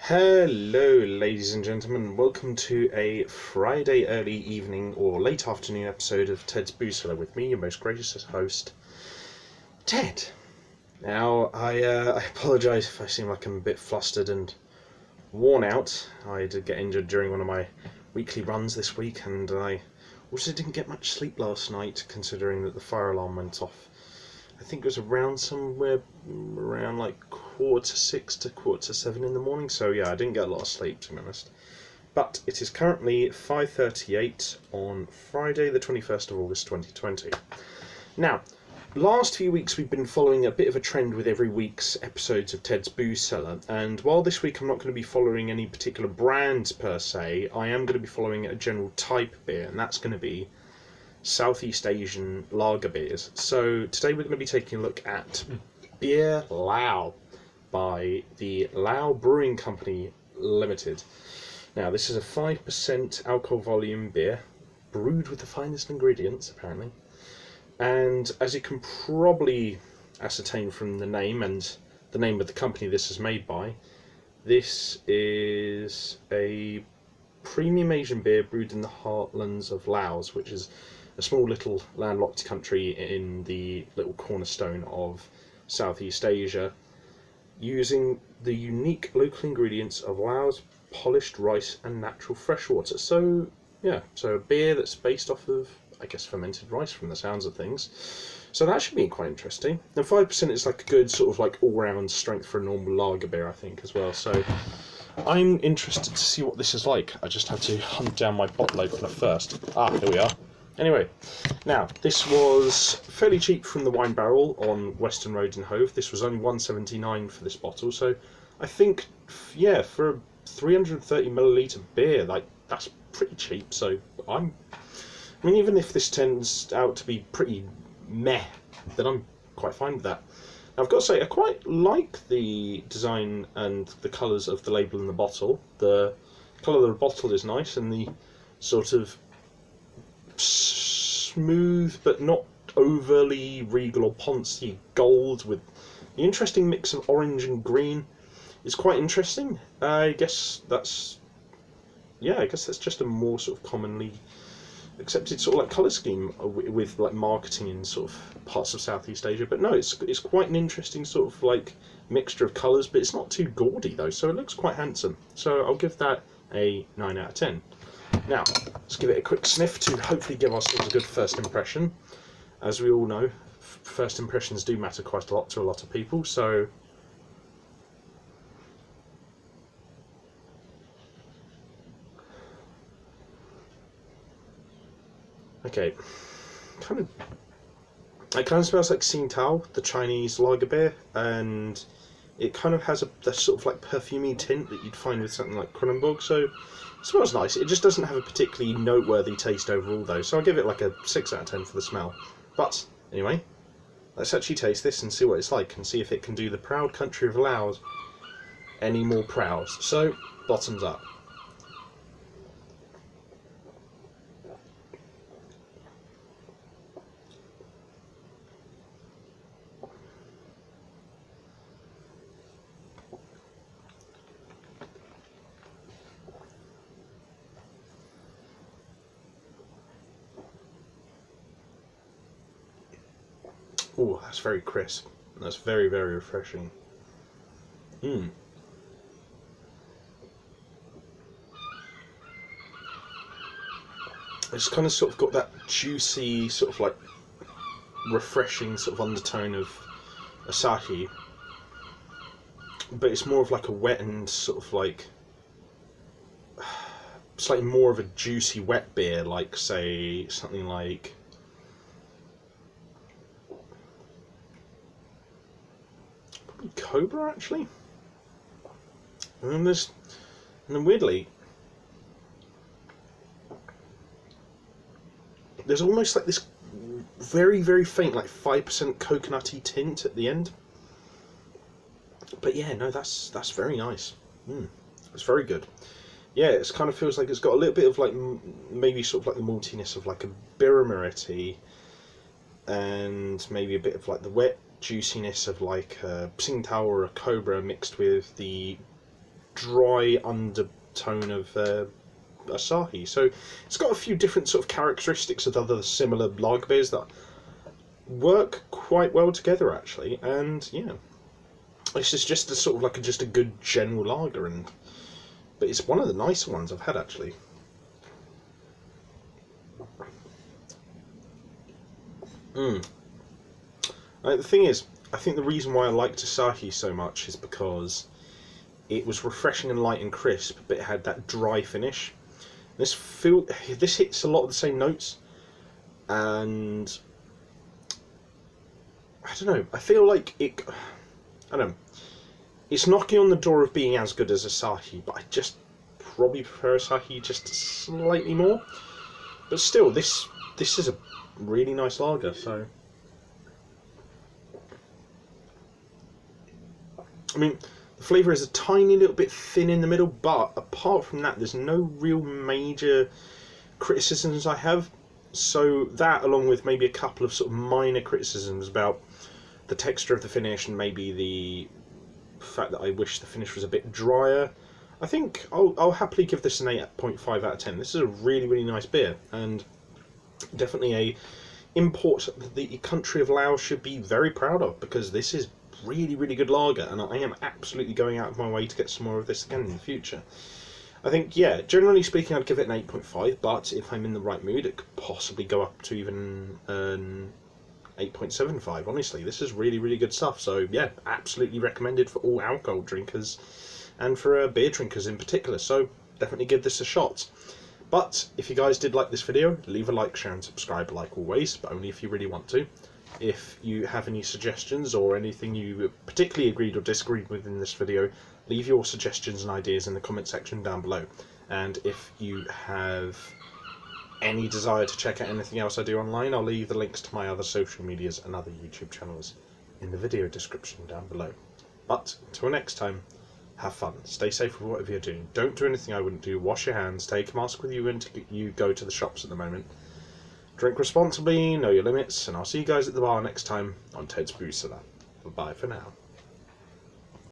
Hello, ladies and gentlemen. Welcome to a Friday early evening or late afternoon episode of Ted's Cellar with me, your most gracious host, Ted. Now, I apologise if I seem like I'm a bit flustered and worn out. I did get injured during one of my weekly runs this week, and I also didn't get much sleep last night, considering that the fire alarm went off. I think it was around somewhere around like 6:15 to 7:15 in the morning, so yeah, I didn't get a lot of sleep, to be honest. But it is currently 5:38 on Friday the 21st of August 2020. Now, last few weeks we've been following a bit of a trend with every week's episodes of Ted's Booze Cellar, and while this week I'm not going to be following any particular brands per se, I am going to be following a general type of beer, and that's going to be Southeast Asian lager beers. So today we're going to be taking a look at Beerlao by the Lao Brewing Company Limited. Now, this is a 5% alcohol volume beer, brewed with the finest ingredients, apparently. And as you can probably ascertain from the name and the name of the company this is made by, this is a premium Asian beer brewed in the heartlands of Laos, which is a small little landlocked country in the little cornerstone of Southeast Asia, using the unique local ingredients of Laos, polished rice and natural freshwater. So a beer that's based off of, I guess, fermented rice from the sounds of things. So that should be quite interesting. And 5% is like a good sort of like all-round strength for a normal lager beer, I think, as well. So I'm interested to see what this is like. I just have to hunt down my bottle opener first. Here we are. Anyway, now, this was fairly cheap from the Wine Barrel on Western Road in Hove. This was only $1.79 for this bottle, so I think, yeah, for a 330ml beer, like, that's pretty cheap. So I mean, even if this turns out to be pretty meh, then I'm quite fine with that. Now, I've got to say, I quite like the design and the colours of the label and the bottle. The colour of the bottle is nice, and the sort of smooth but not overly regal or poncy gold with the interesting mix of orange and green is quite interesting. I guess that's just a more sort of commonly accepted sort of like colour scheme with like marketing in sort of parts of Southeast Asia. But no, it's quite an interesting sort of like mixture of colours, but it's not too gaudy though, so it looks quite handsome. So I'll give that a 9 out of 10. Now, let's give it a quick sniff to hopefully give ourselves a good first impression. As we all know, first impressions do matter quite a lot to a lot of people, so okay, it kind of smells like Tsingtao, the Chinese lager beer, and it kind of has the sort of like perfumey tint that you'd find with something like Kronenbourg, so it smells nice. It just doesn't have a particularly noteworthy taste overall though, so I'll give it like a 6 out of 10 for the smell. But anyway, let's actually taste this and see what it's like, and see if it can do the proud country of Laos any more proud. So, bottoms up. Oh, that's very crisp. That's very, very refreshing. It's kind of sort of got that juicy, sort of like refreshing sort of undertone of Asahi, but it's more of like a wet and sort of like slightly more of a juicy wet beer, like say something like Cobra actually. And then weirdly, there's almost like this very, very faint, like 5% coconutty tint at the end. But yeah, no, that's very nice. It's very good. Yeah, it kind of feels like it's got a little bit of like maybe sort of like the maltiness of like a Birra and maybe a bit of like the wet juiciness of like a Tsingtao or a Cobra mixed with the dry undertone of Asahi. So it's got a few different sort of characteristics of other similar lager beers that work quite well together, actually. And yeah, this is just a sort of like just a good general lager, but it's one of the nicer ones I've had, actually. The thing is, I think the reason why I liked Asahi so much is because it was refreshing and light and crisp, but it had that dry finish. This hits a lot of the same notes, and I don't know. I feel like I don't know. It's knocking on the door of being as good as Asahi, but I just probably prefer Asahi just slightly more. But still, this is a really nice lager. So, I mean, the flavour is a tiny little bit thin in the middle, but apart from that, there's no real major criticisms I have. So that, along with maybe a couple of sort of minor criticisms about the texture of the finish and maybe the fact that I wish the finish was a bit drier, I think I'll happily give this an 8.5 out of 10. This is a really, really nice beer, and definitely a import that the country of Laos should be very proud of, because this is really, really good lager, and I am absolutely going out of my way to get some more of this again in the future. I think, yeah, generally speaking, I'd give it an 8.5, but if I'm in the right mood, it could possibly go up to even an 8.75. Honestly, this is really, really good stuff. So, yeah, absolutely recommended for all alcohol drinkers and for beer drinkers in particular. So, definitely give this a shot. But if you guys did like this video, leave a like, share, and subscribe like always, but only if you really want to. If you have any suggestions or anything you particularly agreed or disagreed with in this video, leave your suggestions and ideas in the comment section down below. And if you have any desire to check out anything else I do online, I'll leave the links to my other social medias and other YouTube channels in the video description down below. But until next time, have fun, stay safe with whatever you're doing, don't do anything I wouldn't do, wash your hands, take a mask with you when you go to the shops at the moment. Drink responsibly, know your limits, and I'll see you guys at the bar next time on Ted's Brew Cellar. Bye for now.